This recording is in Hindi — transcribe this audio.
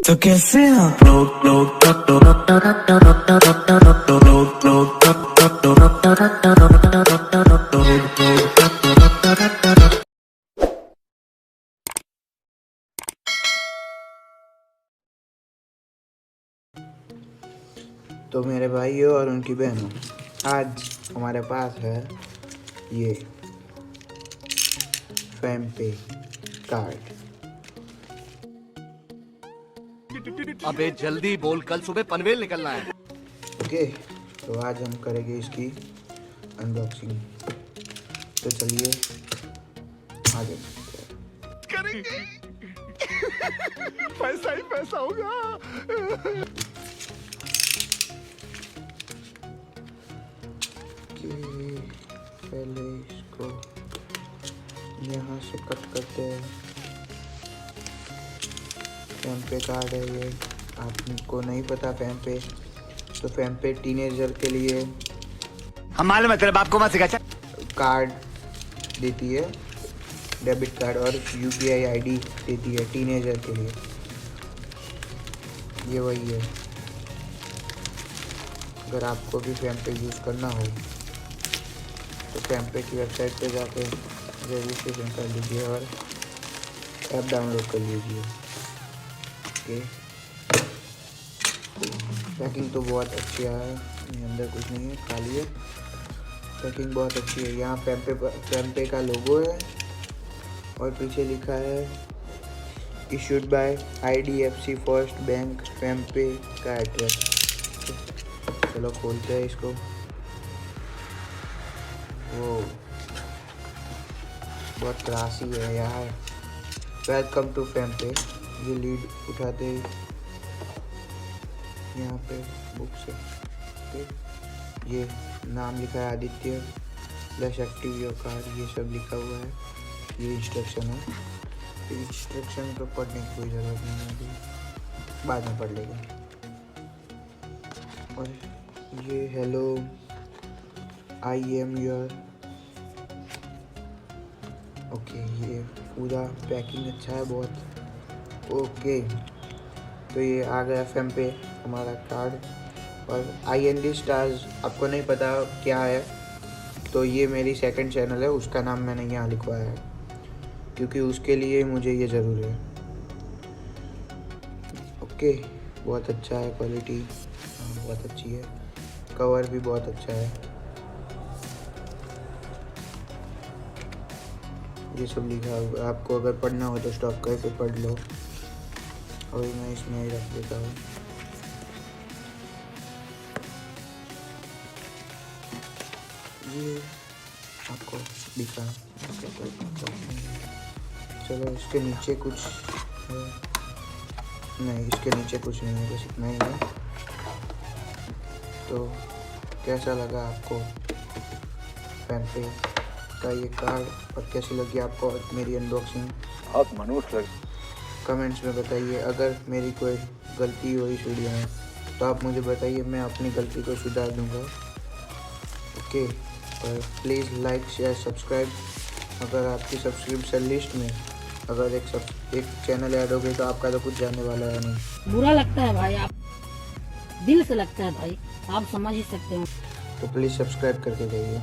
तो कैसे आप तो मेरे भाइयों और उनकी बहनों, आज हमारे पास है ये फैम्पे कार्ड। अबे जल्दी बोल, कल सुबह पनवेल निकलना है। ओके, तो आज हम करेंगे इसकी अनबॉक्सिंग। तो चलिए आगे करेंगे। पैसा ही पैसा होगा। पहले इसको यहाँ से कट करते हैं। फैम्पे कार्ड है ये, आपको नहीं पता फैम्पे, तो फैम्पे टीनेजर के लिए हम मालूम है, तेरे बाप को मत सिखा। कार्ड देती है, डेबिट कार्ड और यूपीआई आईडी देती है टीनेजर के लिए। ये वही है। अगर आपको भी फैम्पे यूज़ करना हो तो फैम्पे की वेबसाइट पे जाके रजिस्ट्रेशन कर लीजिए और ऐप डाउनलोड कर लीजिए। ओके, पैकिंग तो बहुत अच्छी है, अंदर कुछ नहीं है, खाली है। पैकिंग बहुत अच्छी है। यहाँ फैम्पे का लोगो है और पीछे लिखा है issued by IDFC first bank FamPay का एड्रेस। चलो खोलते हैं इसको। वो बहुत क्लासी है यार। Welcome to FamPay. ये लीड उठाते ही यहाँ पे बुक से ये नाम लिखा है Aditya plus active your card, ये सब लिखा हुआ है। ये इंस्ट्रक्शन है। इंस्ट्रक्शन तो पढ़ने की कोई ज़रूरत नहीं है, अभी बाद में पढ़ लेंगे। और ये hello I am your. Okay, ये पूरा पैकिंग अच्छा है बहुत। ओके, तो ये आ गया फैम्पे हमारा कार्ड। और IND स्टार्स आपको नहीं पता क्या है, तो ये मेरी सेकंड चैनल है, उसका नाम मैंने यहाँ लिखवाया है क्योंकि उसके लिए मुझे ये ज़रूरी है। ओके, बहुत अच्छा है, क्वालिटी बहुत अच्छी है, कवर भी बहुत अच्छा है। ये सब लिखा हुआ, आपको अगर पढ़ना हो तो स्टॉप करके पढ़ लो। और मैं इसमें ही रख देता हूँ। ये आपको दिखा, चलो इसके नीचे कुछ है नहीं, इसके नीचे कुछ नहीं है, बस इतना ही है। तो कैसा लगा आपको फैम्पे का ये कार्ड और कैसी लगी आपको मेरी अनबॉक्सिंग? बहुत मनुष्य लगे। कमेंट्स में बताइए। अगर मेरी कोई गलती हुई इस वीडियो में तो आप मुझे बताइए, मैं अपनी गलती को सुधार दूंगा। ओके, और प्लीज़ लाइक शेयर सब्सक्राइब। अगर आपकी सब्सक्रिप्शन लिस्ट में अगर एक चैनल ऐड हो गई तो आपका तो कुछ जाने वाला है नहीं। बुरा लगता है भाई, आप दिल से लगता है भाई, आप समझ ही सकते हो। तो प्लीज़ सब्सक्राइब करके जाइए।